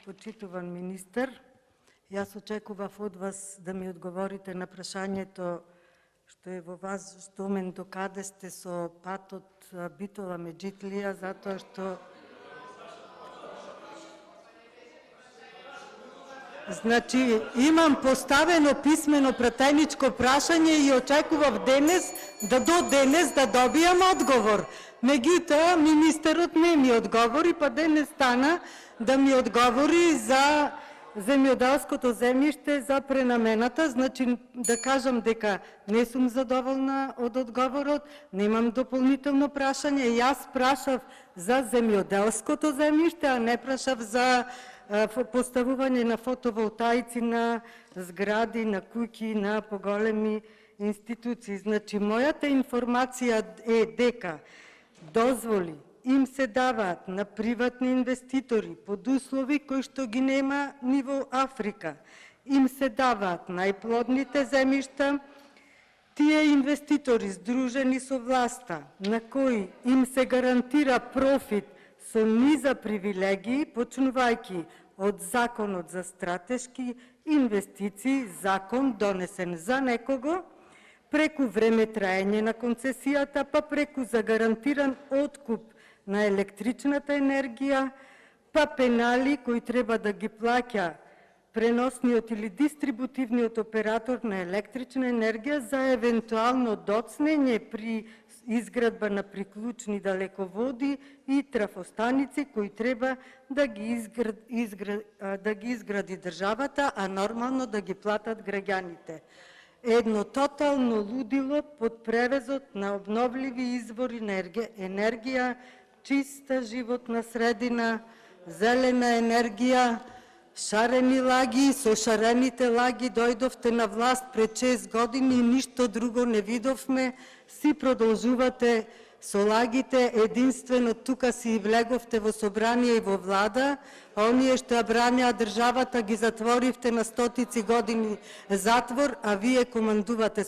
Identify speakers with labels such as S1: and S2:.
S1: почитуван министер. Јас очекував од вас да ми одговорите на прашањето што е во вас, што мен докаде сте со патот Битола Меджитлија, затоа што значи, имам поставено писмено пратеничко прашање и очекував денес да добијам одговор. Меѓутоа, министерот не ми одговори, па денес стана да ми одговори за земјоделското земјиште, за пренамената. Значи, да кажам дека не сум задоволна од одговорот, немам дополнително прашање. Јас прашав за земјоделското земјиште, а не прашав за поставување на фотоволтаици на згради, на куќи, на поголеми институции. Значи, мојата информација е дека дозволи им се даваат на приватни инвеститори под услови кои што ги нема ни во Африка. Им се даваат најплодните земјишта. Тие инвеститори здружени со власта, на кои им се гарантира профит со низа привилегии, почнувајќи од Законот за стратешки инвестиции, закон донесен за некого, преку време траење на концесијата, па преку загарантиран откуп на електричната енергија, па пенали кои треба да ги плаќа преносниот или дистрибутивниот оператор на електрична енергија за евентуално доцнење при изградба на приклучни далеководи и трафостаници кои треба да ги изгради државата, а нормално да ги платат граѓаните. Едно тотално лудило под превезот на обновливи извори на енергија, чиста животна средина, зелена енергија, шарени лаги. Со шарените лаги дојдовте на власт пред 6 години и ништо друго не видовме. Си продолжувате со лагите, единствено тука си влеговте во собрание и во влада, а оние што ја бранеа државата ги затворивте на стотици години затвор, а вие командувате.